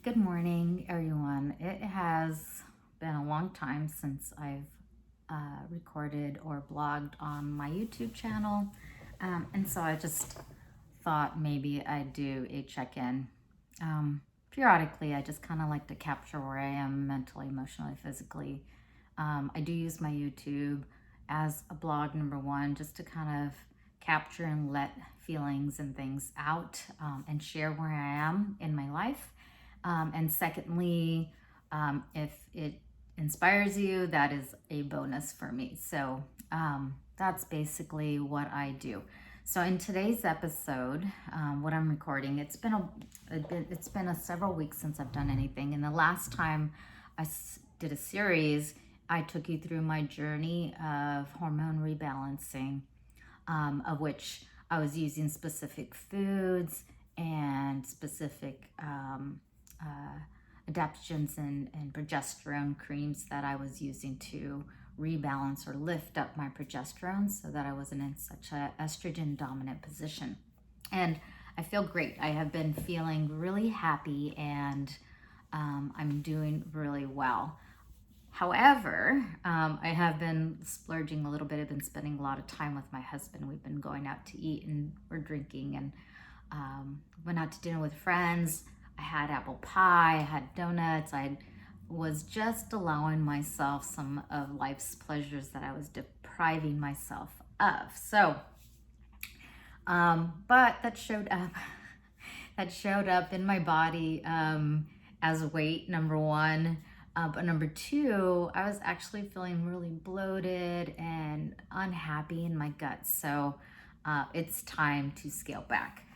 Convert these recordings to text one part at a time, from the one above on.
Good morning, everyone. It has been a long time since I've recorded or blogged on my YouTube channel. And so I just thought maybe I'd do a check-in. Periodically, I just kind of like to capture where I am mentally, emotionally, physically. I do use my YouTube as a blog, number one, just to kind of capture and let feelings and things out and share where I am in my life. And secondly, if it inspires you, that is a bonus for me. So that's basically what I do. So in today's episode, what I'm recording, it's been several weeks since I've done anything. And the last time I did a series, I took you through my journey of hormone rebalancing, of which I was using specific foods and specific adaptogens and progesterone creams that I was using to rebalance or lift up my progesterone so that I wasn't in such a estrogen dominant position. And I feel great. I have been feeling really happy and I'm doing really well. However, I have been splurging a little bit. I've been spending a lot of time with my husband. We've been going out to eat and we're drinking and went out to dinner with friends. I had apple pie, I had donuts. I was just allowing myself some of life's pleasures that I was depriving myself of. So, but that showed up. That showed up in my body as weight, number one. But number two, I was actually feeling really bloated and unhappy in my gut. So it's time to scale back.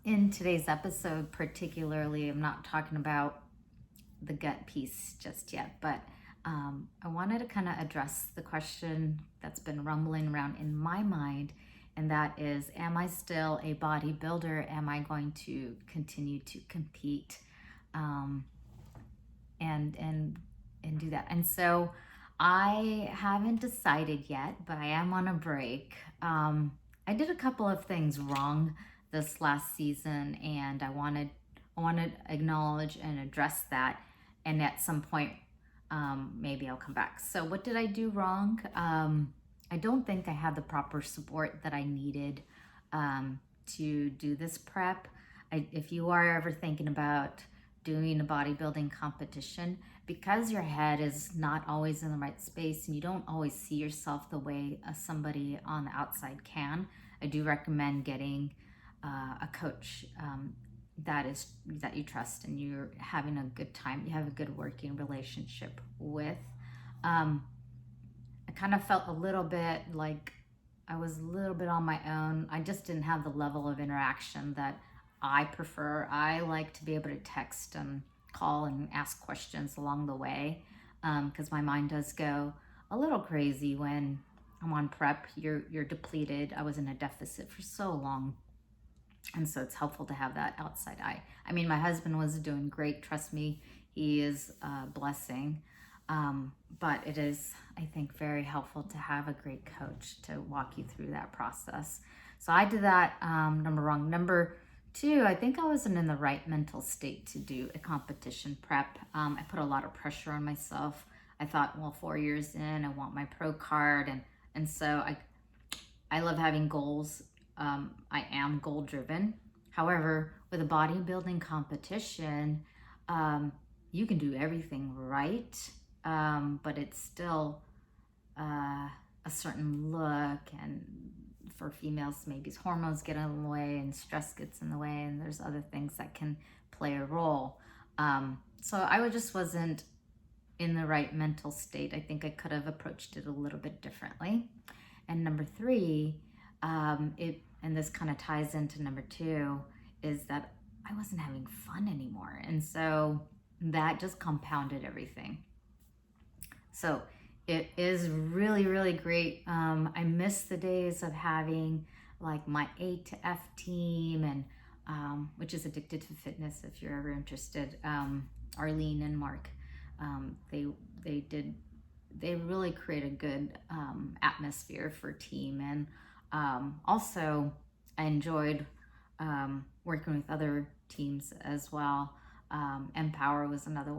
In today's episode, particularly, I'm not talking about the gut piece just yet, but I wanted to kind of address the question that's been rumbling around in my mind, and that is, am I still a bodybuilder? Am I going to continue to compete and do that? And so I haven't decided yet, but I am on a break. I did a couple of things wrong this last season, and I wanted to acknowledge and address that, and at some point maybe I'll come back. So what did I do wrong? I don't think I had the proper support that I needed to do this prep. If you are ever thinking about doing a bodybuilding competition, because your head is not always in the right space and you don't always see yourself the way somebody on the outside can, I do recommend getting a coach that you trust and you're having a good time, you have a good working relationship with. I kind of felt a little bit like I was a little bit on my own. I just didn't have the level of interaction that I prefer. I like to be able to text and call and ask questions along the way, because my mind does go a little crazy when I'm on prep. You're depleted. I was in a deficit for so long. And so it's helpful to have that outside eye. I mean, my husband was doing great. Trust me, he is a blessing. But it is, I think, very helpful to have a great coach to walk you through that process. So I did that, number one. Number two, I think I wasn't in the right mental state to do a competition prep. I put a lot of pressure on myself. I thought, well, 4 years in, I want my pro card. And so I love having goals. I am goal driven. However, with a bodybuilding competition, you can do everything right, but it's still a certain look, and for females, maybe hormones get in the way and stress gets in the way, and there's other things that can play a role. So I just wasn't in the right mental state. I think I could have approached it a little bit differently. And number three, and this kind of ties into number two, is that I wasn't having fun anymore. And so that just compounded everything. So it is really, really great. I miss the days of having like my A to F team, and which is Addicted to Fitness, if you're ever interested. Arlene and Mark, they really create a good atmosphere for team. And also I enjoyed working with other teams as well. Empower was another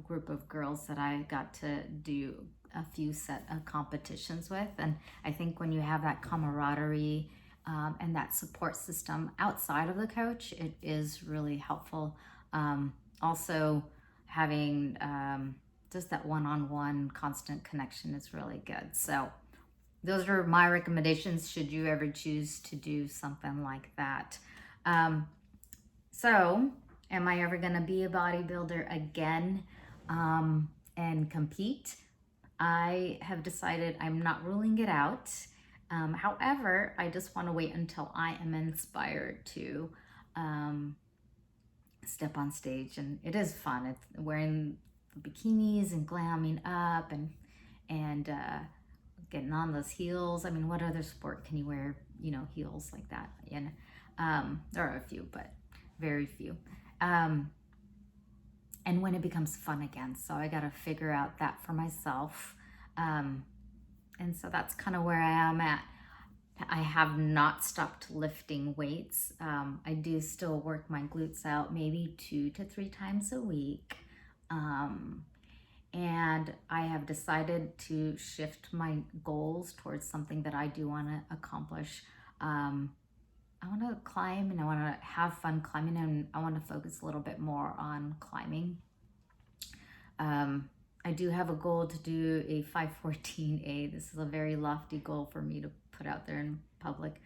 group of girls that I got to do a few set of competitions with. And I think when you have that camaraderie and that support system outside of the coach, it is really helpful. Also, having just that one-on-one constant connection is really good. So those are my recommendations should you ever choose to do something like that. So am I ever going to be a bodybuilder again and compete? I have decided I'm not ruling it out. However, I just want to wait until I am inspired to step on stage, and it is fun. It's wearing bikinis and glamming up and getting on those heels. I mean, what other sport can you wear, heels like that? And there are a few, but very few. And when it becomes fun again. So I got to figure out that for myself. And so that's kind of where I am at. I have not stopped lifting weights. I do still work my glutes out maybe 2 to 3 times a week. And I have decided to shift my goals towards something that I do want to accomplish. I want to climb and I want to have fun climbing, and I want to focus a little bit more on climbing. I do have a goal to do a 514A. This is a very lofty goal for me to put out there in public.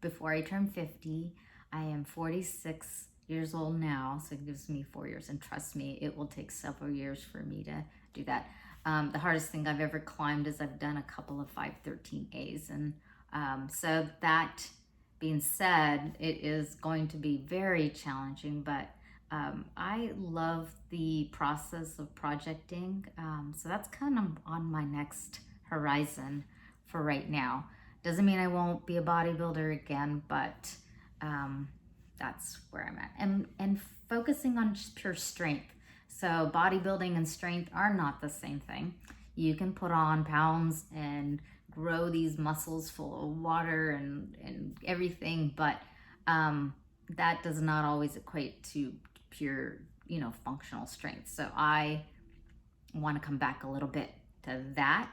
Before I turn 50, I am 46 years old now, so it gives me 4 years, and trust me, it will take several years for me to do that. The hardest thing I've ever climbed is I've done a couple of 513As, and so that being said, it is going to be very challenging, but I love the process of projecting, so that's kind of on my next horizon for right now. Doesn't mean I won't be a bodybuilder again, but that's where I'm at. And focusing on just pure strength. So bodybuilding and strength are not the same thing. You can put on pounds and grow these muscles full of water and everything, but that does not always equate to pure, functional strength. So I want to come back a little bit to that,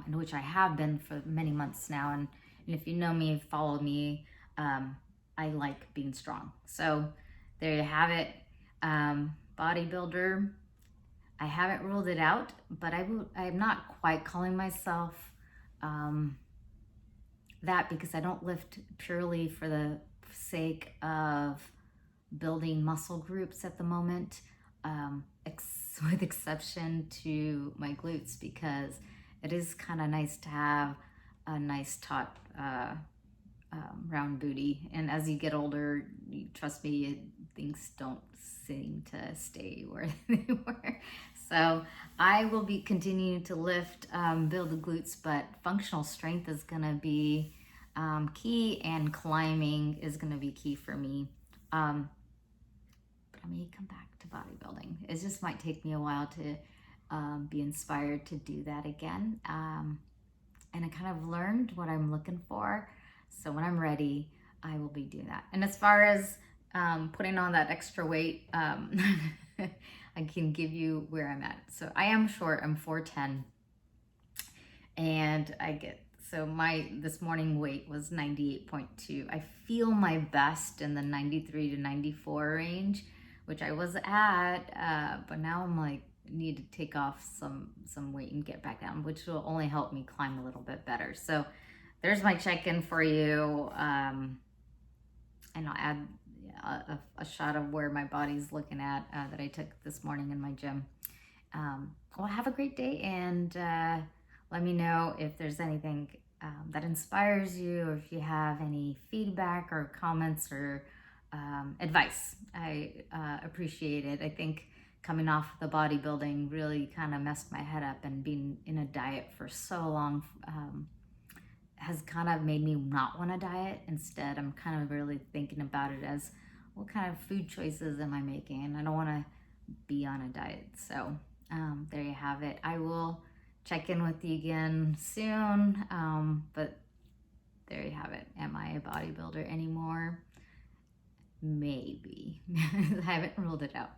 in which I have been for many months now. And if you know me, follow me, I like being strong. So there you have it. Bodybuilder, I haven't ruled it out, but I'm not quite calling myself that, because I don't lift purely for the sake of building muscle groups at the moment, with exception to my glutes, because it is kind of nice to have a nice taut round booty. And as you get older, trust me, things don't seem to stay where they were. So I will be continuing to lift, build the glutes, but functional strength is going to be key, and climbing is going to be key for me. But I may come back to bodybuilding. It just might take me a while to be inspired to do that again. And I kind of learned what I'm looking for. So when I'm ready, I will be doing that. And as far as putting on that extra weight, I can give you where I'm at. So I am short, I'm 4'10", and so my this morning weight was 98.2. I feel my best in the 93 to 94 range, which I was at, but now I'm like, need to take off some weight and get back down, which will only help me climb a little bit better. So there's my check-in for you, and I'll add a shot of where my body's looking at that I took this morning in my gym. Well, have a great day, and let me know if there's anything that inspires you, or if you have any feedback or comments or advice. I appreciate it. I think coming off the bodybuilding really kind of messed my head up, and being in a diet for so long has kind of made me not want to diet. Instead, I'm kind of really thinking about it as, what kind of food choices am I making? And I don't want to be on a diet. So there you have it. I will check in with you again soon. But there you have it. Am I a bodybuilder anymore? Maybe. I haven't ruled it out.